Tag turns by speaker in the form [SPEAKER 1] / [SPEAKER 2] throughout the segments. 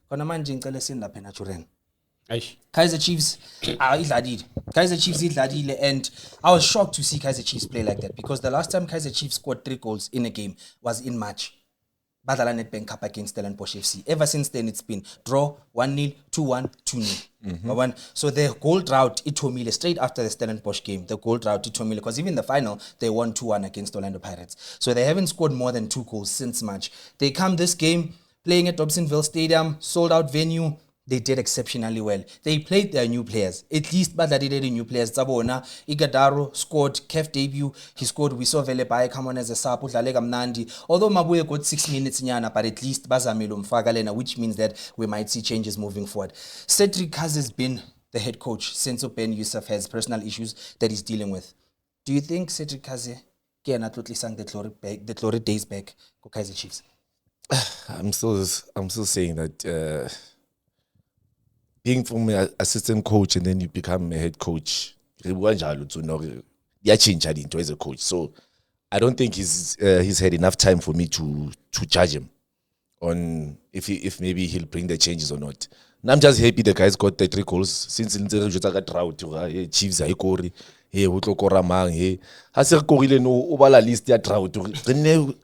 [SPEAKER 1] khona manje ngicela sindaphe naturen.
[SPEAKER 2] Aish.
[SPEAKER 1] Kaizer Chiefs idladile. Kaizer Chiefs idladile, and I was shocked to see Kaizer Chiefs play like that because the last time Kaizer Chiefs scored 3 goals in a game was in March. Badala Nedbank Cup against Stellenbosch FC. Ever since then, it's been draw 1-0, 2-1, 2-0. So the goal drought, it Itomile, straight after the Stellenbosch game, the goal drought, Itomile, because even the final, they won 2-1 against Orlando Pirates. So they haven't scored more than 2 goals since March. They come this game, playing at Dobsonville Stadium, sold out venue. They did exceptionally well. They played their new players. At least Badla did new players. Zabona, Igadaro scored Kef debut. He scored Wisovele Baye come on as a sub. Although Mabuye got 6 minutes nyana, but at least Bazamelo Mfagalena, which means that we might see changes moving forward. Cedric has been the head coach since Ben Yusuf has personal issues that he's dealing with. Do you think Cedric Kaze can absolutely sang the glory days back for Kaizer Chiefs?
[SPEAKER 3] I'm still saying that being from an assistant coach and then you become a head coach, you change as a coach. So I don't think he's had enough time for me to judge him on if maybe he'll bring the changes or not. And I'm just happy the guys got the 3 goals since drought. Chiefs I kori hey utlokoramang hey hase korile no obala list ya drought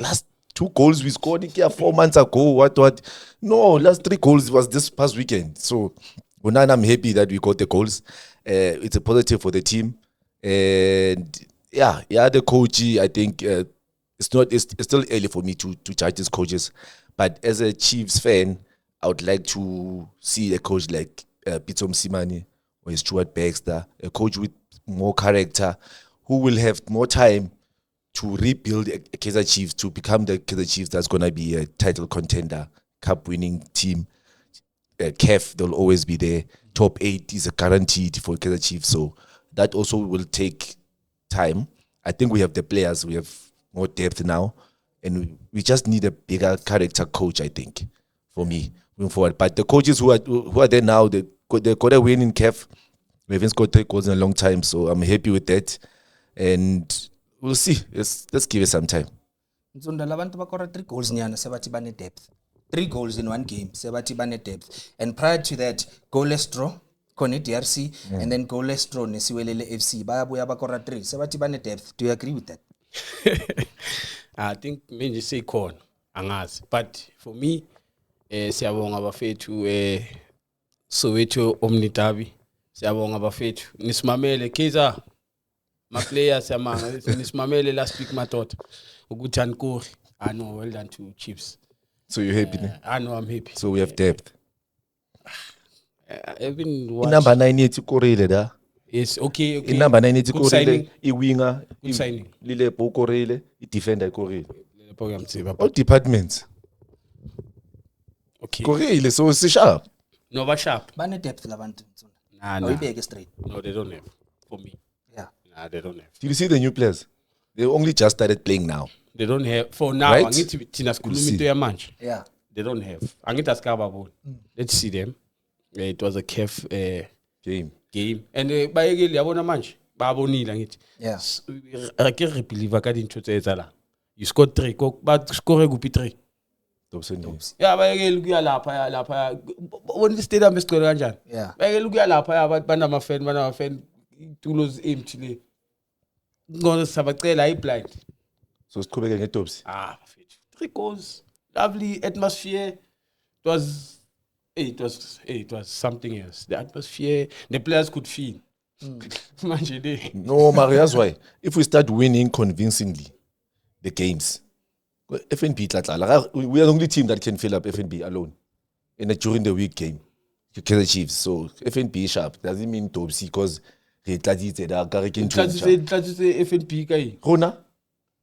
[SPEAKER 3] last 2 goals we scored 4 months ago. What? No, last 3 goals was this past weekend. So I'm happy that we got the goals. It's a positive for the team. And yeah, the coach, I think it's still early for me to judge these coaches. But as a Chiefs fan, I would like to see a coach like Peter Msimani or Stuart Baxter, a coach with more character, who will have more time to rebuild Kaizer Chiefs to become the Kaizer Chiefs that's going to be a title contender, cup-winning team. CAF, they'll always be there. Top 8 is a guaranteed for Kaizer Chiefs, so that also will take time. I think we have the players, we have more depth now, and we just need a bigger character coach, I think, for me, moving forward. But the coaches who are there now, they got a win in CAF. We haven't scored 3 goals in a long time, so I'm happy with that. And we'll see. Let's give it some time.
[SPEAKER 1] Nzondala abantu bakora 3 goals nyana sebathi bane depth. 3 goals in 1 game, sebathi bane depth. And prior to that, goalless draw, Kone DRC, and then goalless draw Nesiwelele FC. Bayabuya bakora 3. Sebathi bane depth. Do you agree with that?
[SPEAKER 2] I think maybe say corn, angazi. But for me, siyabonga abafethu Soweto Omnitabi. Siyabonga abafethu. Nisimamele Kaizer. My players among Nisimamele last week matot. Ugutan Kori. I know, well done to Chiefs.
[SPEAKER 3] So you're happy?
[SPEAKER 2] I know I'm happy.
[SPEAKER 3] So we have depth.
[SPEAKER 2] I've been
[SPEAKER 3] watching. Number 9 yetu Korile da.
[SPEAKER 2] Yes, okay.
[SPEAKER 3] In number 9 yetu Korile. I winger.
[SPEAKER 2] Good signing.
[SPEAKER 3] Lile po Korile. I defender Korile.
[SPEAKER 2] All
[SPEAKER 3] departments.
[SPEAKER 2] Okay.
[SPEAKER 3] Korile, so it's sharp.
[SPEAKER 2] No, but sharp.
[SPEAKER 1] Bane depth labantu.
[SPEAKER 2] No.
[SPEAKER 1] Straight.
[SPEAKER 2] No, they don't have. For me.
[SPEAKER 1] Yeah.
[SPEAKER 2] Nah, they don't have.
[SPEAKER 3] Did you see the new players? They only just started playing now.
[SPEAKER 2] They don't have for now.
[SPEAKER 3] Right?
[SPEAKER 1] Yeah.
[SPEAKER 2] They don't have. Let's see them. It was a CAF
[SPEAKER 3] game.
[SPEAKER 2] And bayekeli yabona manje babonile ngithi.
[SPEAKER 1] Yeah.
[SPEAKER 2] I can't believe I got into the You scored 3. But score kuphi 3. Yeah, bayekeli kuya lapha. When the stadium is scored kanjani?
[SPEAKER 1] Yeah.
[SPEAKER 2] Bayekeli kuya lapha abantu banama-fan tulos empty le. Ngoba sabacela blind.
[SPEAKER 3] So siqhubeke ngeDobs.
[SPEAKER 2] 3 goals, lovely atmosphere. It was something else. The atmosphere, the players could feel.
[SPEAKER 3] No, Maria's why. If we start winning convincingly the games, FNB we are the only team that can fill up FNB alone in a during the week game. You kill the Chiefs. So FNB sharp doesn't mean Dobsy because he tladitse da Karikin
[SPEAKER 2] FNB kai.
[SPEAKER 3] Rona?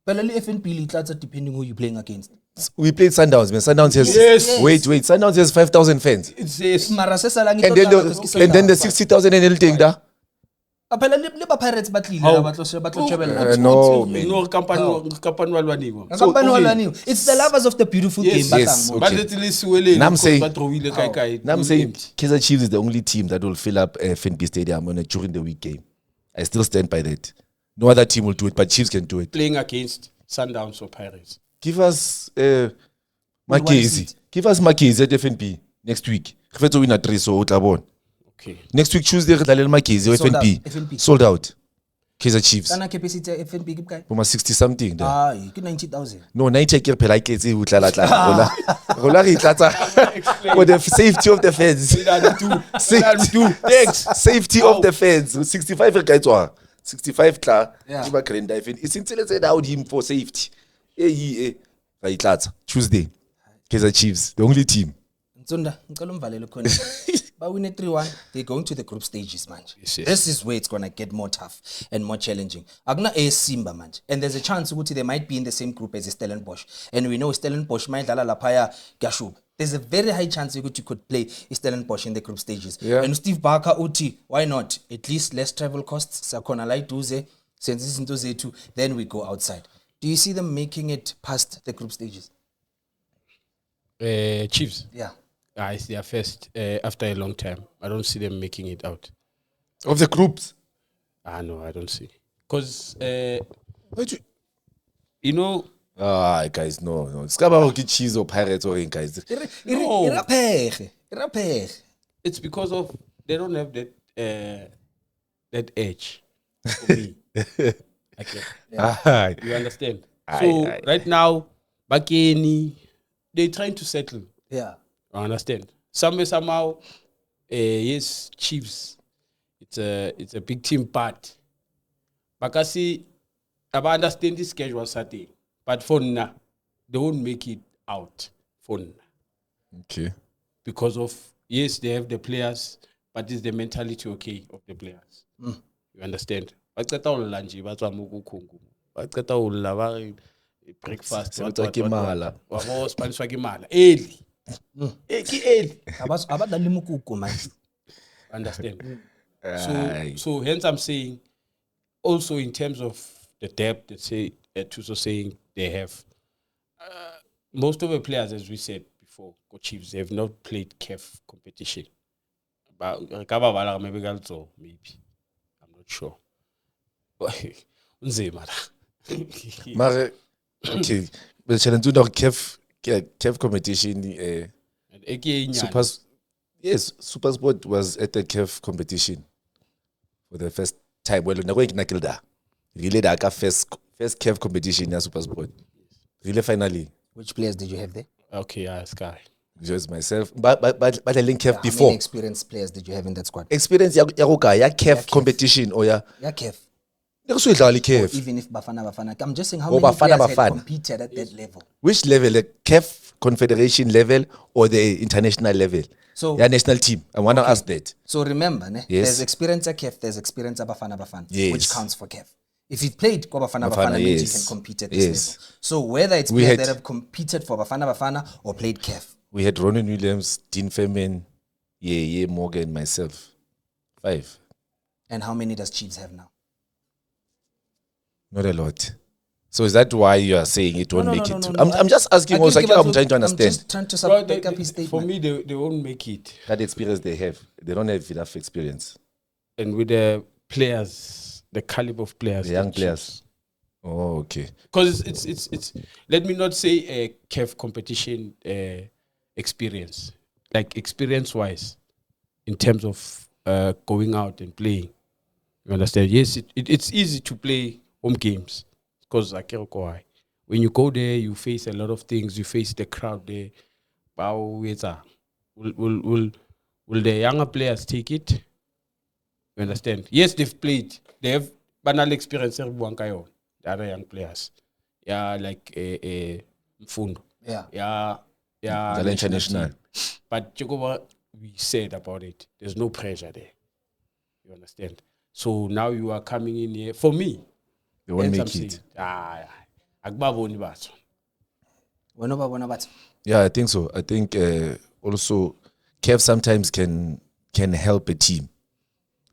[SPEAKER 1] But only FNB depending who you're playing against.
[SPEAKER 3] We played Sundowns, man. Sundowns has wait. Sundowns has 5,000 fans.
[SPEAKER 2] It's yes.
[SPEAKER 3] And then the 60,000 and everything da.
[SPEAKER 1] Pirates
[SPEAKER 3] no, man.
[SPEAKER 2] No company
[SPEAKER 1] It's the lovers of the beautiful game.
[SPEAKER 3] Yes,
[SPEAKER 2] okay.
[SPEAKER 3] But I'm saying Kaizer Chiefs is the only team that will fill up FNB Stadium during the week game. I still stand by that. No other team will do it, but Chiefs can do it.
[SPEAKER 2] Playing against Sundowns or Pirates.
[SPEAKER 3] Give us Mackenzie. Give us Mackenzie at FNB. next week. Re fetsa win 3 so o tla bona.
[SPEAKER 2] Okay.
[SPEAKER 3] Next week Tuesday re tla le Magezi
[SPEAKER 1] Sold out,
[SPEAKER 3] FNB.
[SPEAKER 1] FNB.
[SPEAKER 3] Sold out. Kaizer Chiefs.
[SPEAKER 1] Kana capacity ya FNB ke kae?
[SPEAKER 3] Boma 60 something there.
[SPEAKER 1] Ah, ke 90,000.
[SPEAKER 3] No, 90 ke phela iketse o tla rola re tlatsa for the safety of the fans. Safety of the fans. 65 re ka etswa. 65 tla ke ba calendar event. Isintseletse down him for safety. Ra itlatsa Tuesday. Kaizer Chiefs, the only team.
[SPEAKER 1] Ntsunda, ngicela umvalele khona. Ba win 3-1, they're going to the group stages manje.
[SPEAKER 2] Yes.
[SPEAKER 1] This is where it's going to get more tough and more challenging. Akuna AS Simba manje. And there's a chance ukuthi they might be in the same group as Stellenbosch. And we know Stellenbosch mayidlala laphaya Gashuba. There's a very high chance you could play Stellenbosch in the group stages.
[SPEAKER 3] Yeah.
[SPEAKER 1] And Steve Barker uthi, why not? At least less travel costs. Sakhona la iduze, senze izinto zethu, then we go outside. Do you see them making it past the group stages?
[SPEAKER 2] Chiefs.
[SPEAKER 1] Yeah.
[SPEAKER 2] It's their first after a long time. I don't see them making it out.
[SPEAKER 3] Of the groups.
[SPEAKER 2] No, I don't see. Because,
[SPEAKER 3] What
[SPEAKER 2] you know,
[SPEAKER 3] guys, no. It's about Chiefs or Pirates or guys.
[SPEAKER 2] No.
[SPEAKER 1] Irapege.
[SPEAKER 2] it's because of they don't have that edge for me. Okay. You understand? So right now, Bakeni, they're trying to settle.
[SPEAKER 1] Yeah.
[SPEAKER 2] I understand. Somehow, yes, Chiefs. It's a big team, but Bakasi, I understand this schedule Saturday, but for now, they won't make it out for now
[SPEAKER 3] Okay.
[SPEAKER 2] because of yes, they have the players, but it's the mentality of the players. You understand? Baceta lunch, batwa mukukhungu. Baceta ulava breakfast. Spanish wakimala. Early. Early.
[SPEAKER 1] Abadlali mukuku man.
[SPEAKER 2] Understand? So hence I'm saying, also in terms of the depth, that say Tuso saying they have most of the players, as we said before, go Chiefs, they have not played CAF competition. But maybe I'm not sure.
[SPEAKER 3] Mare, okay. But challenge to CAF competition. Super Sport was at the CAF competition for the first time. Well, na go iknakilda. Really the first CAF competition in Super Sport. Really finally.
[SPEAKER 1] Which players did you have there?
[SPEAKER 2] Okay, Sky.
[SPEAKER 3] Just myself. But I link CAF
[SPEAKER 1] How
[SPEAKER 3] before.
[SPEAKER 1] many experienced players did you have in that squad?
[SPEAKER 3] Experience ya CAF competition or ya.
[SPEAKER 1] Yeah, Kev.
[SPEAKER 3] CAF.
[SPEAKER 1] Even if Bafana. I'm just saying how
[SPEAKER 3] Oh,
[SPEAKER 1] many players
[SPEAKER 3] Bafana.
[SPEAKER 1] had competed at that level.
[SPEAKER 3] Which level? The CAF Confederation level or the international level?
[SPEAKER 1] So
[SPEAKER 3] national team. I want to ask that.
[SPEAKER 1] So remember,
[SPEAKER 3] Yes.
[SPEAKER 1] there's experience at KEF, there's experience at Bafana,
[SPEAKER 3] Yes.
[SPEAKER 1] which counts for KEF. If you've played for Bafana,
[SPEAKER 3] Bafana,
[SPEAKER 1] means
[SPEAKER 3] yes.
[SPEAKER 1] you can compete at this
[SPEAKER 3] Yes.
[SPEAKER 1] level. So whether it's
[SPEAKER 3] We
[SPEAKER 1] players
[SPEAKER 3] had-
[SPEAKER 1] that have competed for Bafana or played KEF.
[SPEAKER 3] We had Ronan Williams, Dean Femin, Morgan, myself. 5.
[SPEAKER 1] And how many does Chiefs have now?
[SPEAKER 3] Not a lot. So is that why you are saying it won't make it?
[SPEAKER 1] No.
[SPEAKER 3] I'm just asking also. I'm trying to
[SPEAKER 1] I'm
[SPEAKER 3] understand
[SPEAKER 1] just trying to
[SPEAKER 2] Well,
[SPEAKER 1] back up his statement.
[SPEAKER 2] for me, they won't make it.
[SPEAKER 3] that experience they have. They don't have enough experience.
[SPEAKER 2] And with the players, the caliber of players,
[SPEAKER 3] The young players. Oh, okay.
[SPEAKER 2] Because it's let me not say a CAF competition experience, like experience wise, in terms of going out and playing. You understand? Yes, it's easy to play home games because when you go there, you face a lot of things. You face the crowd there. Will the younger players take it? You understand? Yes, they've played. They have banal experience. The other young players, like Mfundo,
[SPEAKER 1] Yeah.
[SPEAKER 3] The international.
[SPEAKER 2] team. But Jacoba, we said about it. There's no pressure there. You understand? So now you are coming in here. For me,
[SPEAKER 3] They won't
[SPEAKER 2] hence
[SPEAKER 3] make
[SPEAKER 2] I'm
[SPEAKER 3] it.
[SPEAKER 2] saying, Agbabo Nibato.
[SPEAKER 3] Yeah, I think so. I think also CAF sometimes can help a team,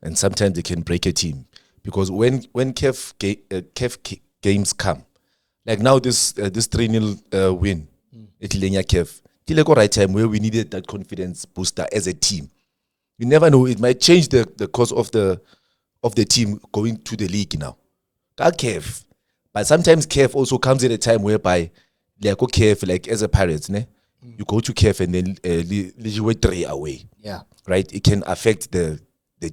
[SPEAKER 3] and sometimes they can break a team because when CAF games come, like now this 3-0 win, at Lenya CAF, till the right time where we needed that confidence booster as a team. You never know; it might change the course of the team going to the league now. CAF, but sometimes CAF also comes at a time whereby like CAF, like as a Pirates, ne? you go to KF and then you 3 away.
[SPEAKER 1] Yeah.
[SPEAKER 3] Right? It can affect the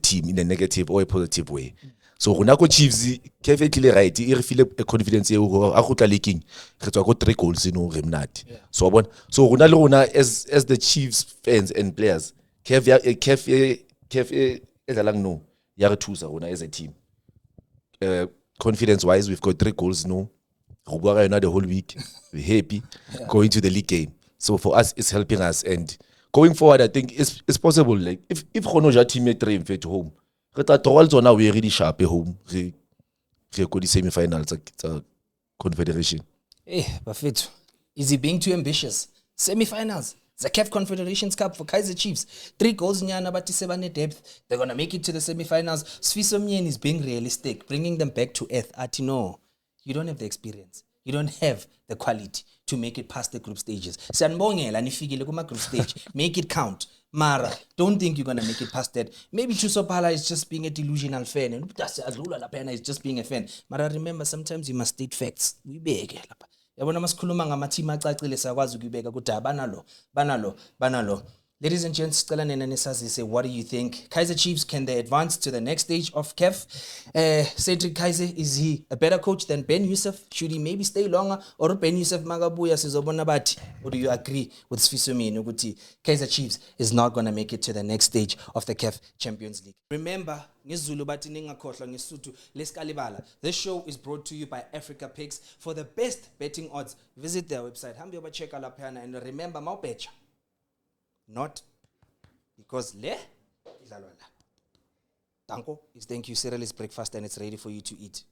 [SPEAKER 3] team in a negative or a positive way. So rona go Chiefs KF clearly right, e re feel a confidence e go a go tla leaking. Re tswa go 3 goals no re mnati. So bona so rona le rona as the Chiefs fans and players, KF ezalang no ya re thusa rona as a team. Confidence wise, we've got 3 goals no. The whole week, we're happy going to the league game. So for us, it's helping us. And going forward, I think it's possible. Like if Khonoja team at 3 at home, now we're really sharp at home. We go the semi-finals, confederation.
[SPEAKER 1] Hey, Bafetu, is he being too ambitious? Semi-finals. The CAF Confederations Cup for Kaizer Chiefs. 3 goals nyana but 7 depth. They're gonna make it to the semi-finals. Sfiso Mien is being realistic, bringing them back to earth. No, you don't have the experience. You don't have the quality to make it past the group stages. Sanbongela nifikile kuma group stage. Make it count. Mara, don't think you're gonna make it past that. Maybe Chusopala is just being a delusional fan, and Azula Lapena is just being a fan. Mara, remember, sometimes you must state facts. We beg. Yabona masikhuluma ngamateam acacile sakwazi ukubeka ukuthi banalo. Ladies and gents, say, what do you think? Kaizer Chiefs, can they advance to the next stage of CAF? Cedric Kaizer, is he a better coach than Ben Yusuf? Should he maybe stay longer? Or Ben Yusuf Magabuya sizobona bathi? Or do you agree with Sfisumi Nuguti? Kaizer Chiefs is not going to make it to the next stage of the CAF Champions League. Remember, this show is brought to you by Africa Picks. For the best betting odds, visit their website. Check and remember, Maupecha. Not because Tanko is thank you cereal is breakfast and it's ready for you to eat.